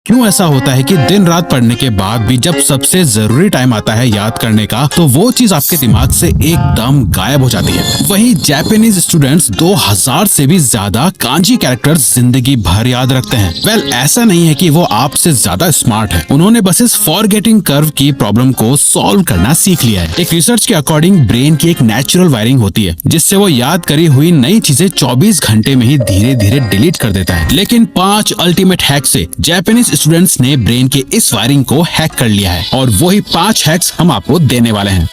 क्यों ऐसा होता है कि दिन रात पढ़ने के बाद भी जब सबसे जरूरी टाइम आता है याद करने का तो वो चीज आपके दिमाग से एकदम गायब हो जाती है। वहीं जापानीज स्टूडेंट्स 2000 से भी ज्यादा कांजी कैरेक्टर्स जिंदगी भर याद रखते हैं। वेल, ऐसा नहीं है कि वो आपसे ज्यादा स्मार्ट है, उन्होंने बस इस फॉरगेटिंग कर्व की प्रॉब्लम को सॉल्व करना सीख लिया है। एक रिसर्च के अकॉर्डिंग ब्रेन की एक नेचुरल वायरिंग होती है जिससे वो याद करी हुई नई चीजें 24 घंटे में ही धीरे धीरे डिलीट कर देता है। लेकिन 5 अल्टीमेट हैक से जापानीज स्टूडेंट्स ने ब्रेन के इस वायरिंग को हैक कर लिया है और वही 5 हैक्स हम आपको देने वाले हैं।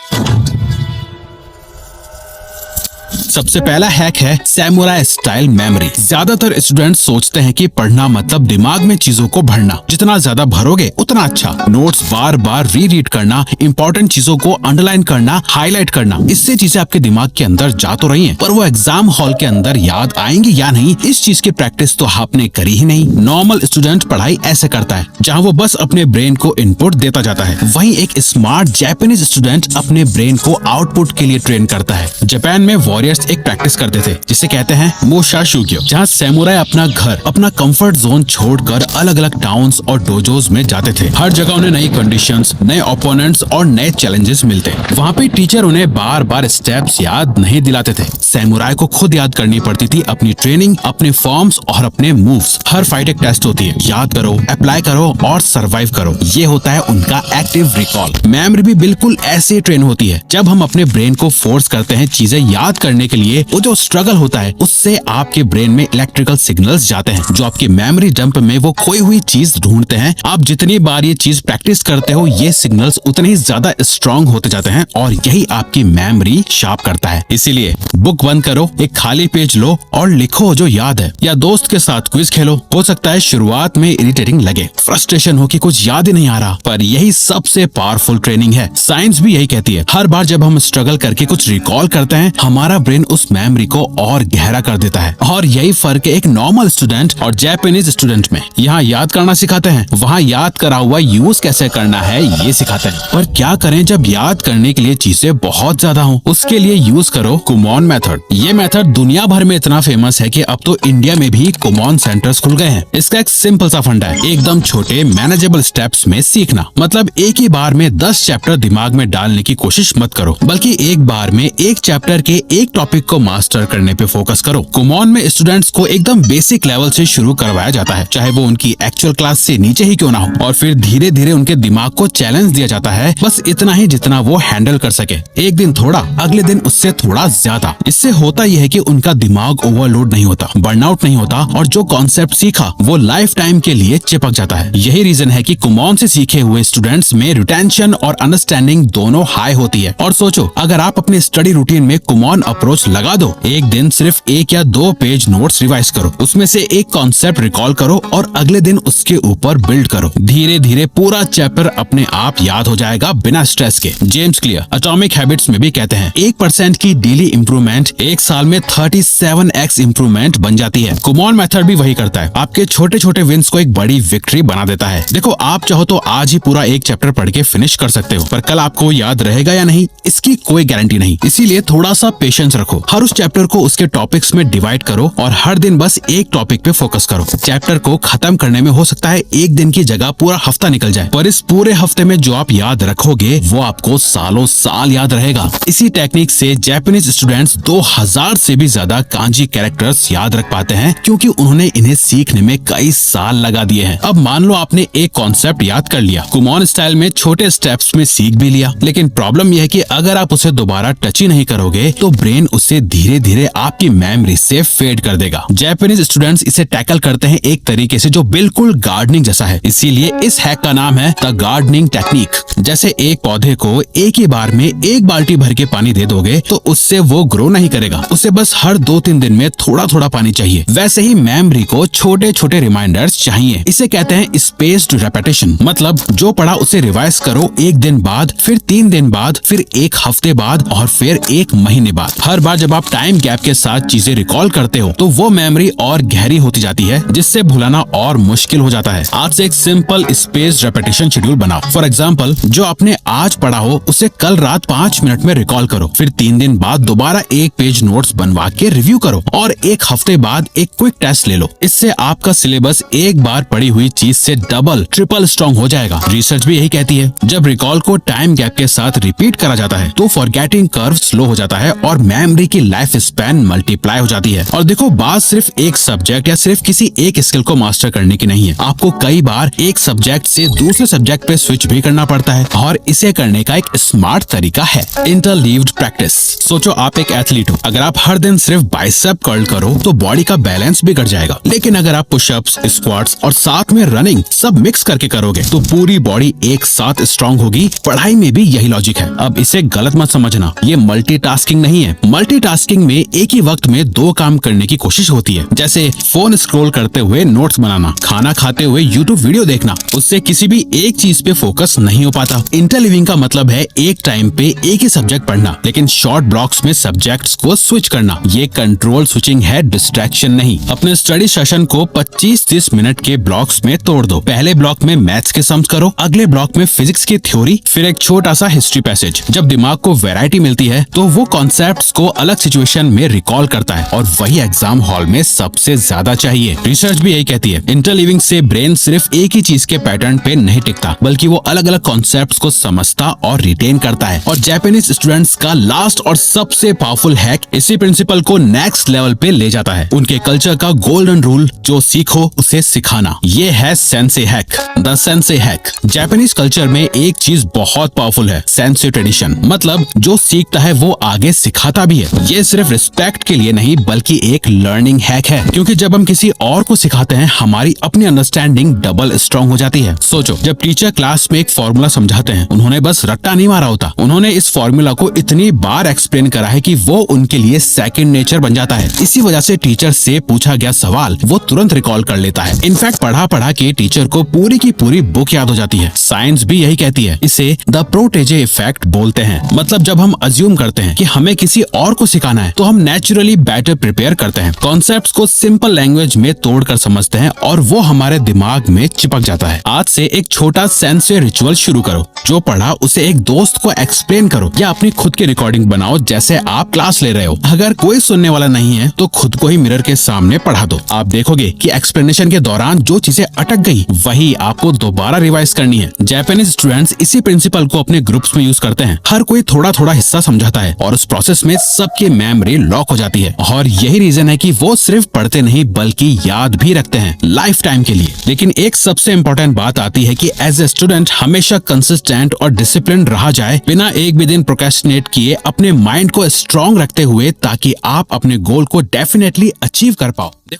सबसे पहला हैक है सैमुराई स्टाइल मेमोरी। ज्यादातर स्टूडेंट्स सोचते हैं कि पढ़ना मतलब दिमाग में चीजों को भरना, जितना ज्यादा भरोगे उतना अच्छा। नोट्स बार बार रीड करना, इंपॉर्टेंट चीजों को अंडरलाइन करना, हाईलाइट करना, इससे चीजें आपके दिमाग के अंदर जा तो रही हैं, पर वो एग्जाम हॉल के अंदर याद आएंगी या नहीं, इस चीज की प्रैक्टिस तो आपने करी ही नहीं। नॉर्मल स्टूडेंट पढ़ाई ऐसे करता है जहाँ वो बस अपने ब्रेन को इनपुट देता जाता है, वहीं एक स्मार्ट जापानीज स्टूडेंट अपने ब्रेन को आउटपुट के लिए ट्रेन करता है। जापान में वॉरियर्स एक प्रैक्टिस करते थे जिसे कहते हैं मोशाशुग्यो, जहाँ सैमुराई अपना घर, अपना कंफर्ट जोन छोड़कर अलग अलग टाउन्स और डोजोस में जाते थे। हर जगह उन्हें नई कंडीशंस, नए ओपोनेंट्स और नए चैलेंजेस मिलते। वहाँ पे टीचर उन्हें बार बार स्टेप्स याद नहीं दिलाते थे, सैमुराई को खुद याद करनी पड़ती थी अपनी ट्रेनिंग, अपने फॉर्म्स और अपने मूव्स। हर फाइट एक टेस्ट होती है, याद करो, अप्लाई करो और सर्वाइव करो, ये होता है उनका एक्टिव रिकॉल। मेमोरी भी बिल्कुल ऐसे ट्रेन होती है। जब हम अपने ब्रेन को फोर्स करते हैं चीजें याद करने के लिए, वो जो स्ट्रगल होता है उससे आपके ब्रेन में इलेक्ट्रिकल सिग्नल्स जाते हैं जो आपके मेमोरी डंप में वो खोई हुई चीज ढूंढते हैं। आप जितनी बार ये चीज प्रैक्टिस करते हो, ये सिग्नल्स उतने ही ज्यादा स्ट्रांग होते जाते हैं और यही आपकी मेमोरी शार्प करता है। इसीलिए बुक बंद करो, एक खाली पेज लो और लिखो जो याद है, या दोस्त के साथ क्विज खेलो। हो सकता है शुरुआत में इरिटेटिंग लगे, फ्रस्ट्रेशन हो कि कुछ याद ही नहीं आ रहा, पर यही सबसे पावरफुल ट्रेनिंग है। साइंस भी यही कहती है, हर बार जब हम स्ट्रगल करके कुछ रिकॉल करते हैं, हमारा ब्रेन उस मेमोरी को और गहरा कर देता है। और यही फर्क है एक नॉर्मल स्टूडेंट और जापानीज स्टूडेंट में। यहाँ याद करना सिखाते हैं, वहाँ याद करा हुआ यूज कैसे करना है ये सिखाते हैं। पर क्या करें जब याद करने के लिए चीजें बहुत ज्यादा हो? उसके लिए यूज करो कुमोन मेथड। ये मेथड दुनिया भर में इतना फेमस है कि अब तो इंडिया में भी कुमोन सेंटर्स खुल गए हैं। इसका एक सिंपल सा फंडा है, एकदम छोटे मैनेजेबल स्टेप्स में सीखना। मतलब एक ही बार में 10 चैप्टर दिमाग में डालने की कोशिश मत करो, बल्कि एक बार में एक चैप्टर के एक टॉपिक को मास्टर करने पे फोकस करो। कुमोन में स्टूडेंट्स को एकदम बेसिक लेवल से शुरू करवाया जाता है, चाहे वो उनकी एक्चुअल क्लास से नीचे ही क्यों ना हो, और फिर धीरे धीरे उनके दिमाग को चैलेंज दिया जाता है, बस इतना ही जितना वो हैंडल कर सके। एक दिन थोड़ा, अगले दिन उससे थोड़ा ज्यादा। इससे होता यह है कि उनका दिमाग ओवरलोड नहीं होता, बर्नआउट नहीं होता, और जो कॉन्सेप्ट सीखा वो लाइफ टाइम के लिए चिपक जाता है। यही रीजन है कि कुमोन से सीखे हुए स्टूडेंट्स में रिटेंशन और अंडरस्टैंडिंग दोनों हाई होती है। और सोचो, अगर आप अपने स्टडी रूटीन में कुमोन अप्रोच लगा दो, एक दिन सिर्फ 1 या 2 पेज नोट्स रिवाइज करो, उसमें से एक कॉन्सेप्ट रिकॉल करो और अगले दिन उसके ऊपर बिल्ड करो। धीरे धीरे पूरा चैप्टर अपने आप याद हो जाएगा बिना स्ट्रेस के। जेम्स क्लियर एटॉमिक हैबिट्स में भी कहते हैं 1% की डेली इंप्रूवमेंट 1 साल में 37x इंप्रूवमेंट बन जाती है। कुमोन मेथड भी वही करता है, आपके छोटे छोटे विंस को एक बड़ी विक्ट्री बना देता है। देखो, आप चाहो तो आज ही पूरा एक चैप्टर पढ़ के फिनिश कर सकते हो, पर कल आपको याद रहेगा या नहीं इसकी कोई गारंटी नहीं। इसीलिए थोड़ा सा पेशेंस रखो, हर उस चैप्टर को उसके टॉपिक्स में डिवाइड करो और हर दिन बस एक टॉपिक पे फोकस करो। चैप्टर को खत्म करने में हो सकता है एक दिन की जगह पूरा हफ्ता निकल जाए, पर इस पूरे हफ्ते में जो आप याद रखोगे वो आपको सालों साल याद रहेगा। इसी टेक्निक से जापानीज स्टूडेंट्स 2000 से भी ज्यादा कांजी कैरेक्टर्स याद रख पाते हैं, क्योंकि उन्होंने इन्हें सीखने में कई साल लगा दिए हैं। अब मान लो आपने एक कॉन्सेप्ट याद कर लिया, कुमोन स्टाइल में छोटे स्टेप्स में सीख भी लिया, लेकिन प्रॉब्लम यह है कि अगर आप उसे दोबारा टच ही नहीं करोगे तो ब्रेन उसे धीरे धीरे आपकी मेमोरी से फेड कर देगा। जापानीज स्टूडेंट्स इसे टैकल करते हैं एक तरीके से जो बिल्कुल गार्डनिंग जैसा है, इसीलिए इस हैक का नाम है द गार्डनिंग टेक्निक। जैसे एक पौधे को एक ही बार में 1 बाल्टी भर के पानी दे दोगे तो उससे वो ग्रो नहीं करेगा, उसे बस हर 2-3 दिन में थोड़ा थोड़ा पानी चाहिए। वैसे ही मेमोरी को छोटे छोटे रिमाइंडर्स चाहिए, इसे कहते हैं स्पेस्ड रेपिटेशन। मतलब जो पढ़ा उसे रिवाइज करो 1 दिन बाद, फिर 3 दिन बाद, फिर 1 हफ्ते बाद और फिर 1 महीने बाद। हर बार जब आप टाइम गैप के साथ चीजें रिकॉल करते हो तो वो मेमोरी और गहरी होती जाती है, जिससे भुलाना और मुश्किल हो जाता है। आज से एक सिंपल स्पेस रेपिटेशन शेड्यूल बनाओ। फॉर एग्जाम्पल, जो आपने आज पढ़ा हो उसे कल रात 5 मिनट में रिकॉल करो, फिर 3 दिन बाद दोबारा एक पेज नोट्स बनवा के रिव्यू करो और एक हफ्ते बाद एक क्विक टेस्ट ले लो। इससे आपका सिलेबस एक बार पढ़ी हुई चीज से डबल ट्रिपल स्ट्रॉन्ग हो जाएगा। रिसर्च भी यही कहती है, जब रिकॉल को टाइम गैप के साथ रिपीट करा जाता है तो फॉरगेटिंग कर्व स्लो हो जाता है और मेमोरी की लाइफ स्पैन मल्टीप्लाई हो जाती है। और देखो, बात सिर्फ एक सब्जेक्ट या सिर्फ किसी एक स्किल को मास्टर करने की नहीं है। आपको कई बार एक सब्जेक्ट से दूसरे सब्जेक्ट पे स्विच भी करना पड़ता है और इसे करने का एक स्मार्ट तरीका है इंटरलीव्ड प्रैक्टिस। सोचो, आप एक एथलीट हो। अगर आप हर दिन सिर्फ बाइसेप कर्ल करो तो बॉडी का बैलेंस बिगड़ जाएगा, लेकिन अगर आप पुशअप्स, स्क्वाट्स और साथ में रनिंग सब मिक्स करके करोगे तो पूरी बॉडी एक साथ स्ट्रांग होगी। पढ़ाई में भी यही लॉजिक है। अब इसे गलत मत समझना, ये मल्टीटास्किंग नहीं है। मल्टीटास्किंग में एक ही वक्त में 2 काम करने की कोशिश होती है, जैसे फोन स्क्रॉल करते हुए नोट्स बनाना, खाना खाते हुए यूट्यूब वीडियो देखना। उससे किसी भी एक चीज पे फोकस नहीं हो पाता। इंटरलिविंग का मतलब है एक टाइम पे एक ही सब्जेक्ट पढ़ना, लेकिन शॉर्ट ब्लॉक्स में सब्जेक्ट्स को स्विच करना। ये कंट्रोल स्विचिंग है, डिस्ट्रैक्शन नहीं। अपने स्टडी सेशन को 25-30 मिनट के ब्लॉक्स में तोड़ दो। पहले ब्लॉक में मैथ्स के सम्स करो, अगले ब्लॉक में फिजिक्स की थ्योरी, फिर एक छोटा सा हिस्ट्री पैसेज। जब दिमाग को वैरायटी मिलती है तो वो कॉन्सेप्ट्स को अलग सिचुएशन में रिकॉल करता है और वही एग्जाम हॉल में सबसे ज्यादा चाहिए। रिसर्च भी यही कहती है, इंटरलिविंग से ब्रेन सिर्फ एक ही चीज के पैटर्न पे नहीं टिकता, बल्कि वो अलग अलग कॉन्सेप्ट्स को समझता और रिटेन करता है। और जापानीज स्टूडेंट्स का लास्ट और सबसे पावरफुल हैक इसी प्रिंसिपल को नेक्स्ट लेवल पे ले जाता है। उनके कल्चर का गोल्डन रूल, जो सीखो उसे सिखाना। ये है sensei hack, the sensei hack. Japanese culture में एक चीज बहुत पावरफुल है, सेंसे ट्रेडिशन। मतलब जो सीखता है वो आगे सिखाता भी है। ये सिर्फ रिस्पेक्ट के लिए नहीं बल्कि एक लर्निंग हैक है, क्योंकि जब हम किसी और को सिखाते हैं हमारी अपनी अंडरस्टैंडिंग डबल स्ट्रॉन्ग हो जाती है। सोचो, जब टीचर क्लास में एक फॉर्मूला समझाते हैं, उन्होंने बस रट्टा नहीं मारा होता, उन्होंने इस फॉर्मूला को इतनी बार एक्सप्लेन करा है कि वो उनके लिए सेकंड नेचर बन जाता है। इसी वजह से टीचर से पूछा गया सवाल वो तुरंत रिकॉल कर लेता है। इनफैक्ट पढ़ा पढ़ा के टीचर को पूरी की पूरी बुक याद हो जाती है। साइंस भी यही कहती है, इसे द प्रोटेजे इफेक्ट बोलते हैं। मतलब जब हम अज्यूम करते हैं कि हमें किसी और को सिखाना है तो हम नेचुरली बेटर प्रिपेयर करते हैं, कॉन्सेप्ट्स को सिंपल लैंग्वेज में तोड़कर समझते हैं और वो हमारे दिमाग में चिपक जाता है। आज से एक छोटा सेंसे रिचुअल शुरू करो। जो पढ़ा उसे एक दोस्त को एक्सप्लेन करो या अपनी खुद की रिकॉर्डिंग बनाओ जैसे आप क्लास ले रहे हो। अगर कोई सुनने वाला नहीं है तो खुद को ही मिरर के सामने पढ़ा दो। आप देखोगे कि एक्सप्लेनेशन के दौरान जो चीजें अटक गई वही आपको दोबारा रिवाइज करनी है। जापानीज स्टूडेंट्स इसी प्रिंसिपल को अपने ग्रुप्स में यूज करते हैं। हर कोई थोड़ा थोड़ा हिस्सा समझाता है और उस प्रोसेस में सबकी मेमोरी लॉक हो जाती है। और यही रीजन है कि वो सिर्फ पढ़ते नहीं बल्कि याद भी रखते हैं लाइफ टाइम के लिए। लेकिन एक सबसे इम्पोर्टेंट बात आती है कि एज ए स्टूडेंट हमेशा कंसिस्टेंट और डिसिप्लिन रहा जाए, बिना एक भी दिन प्रोक्रेस्टिनेट किए, अपने माइंड को स्ट्रांग रखते हुए, ताकि आप अपने गोल को डेफिनेटली अचीव कर पाओ। देखो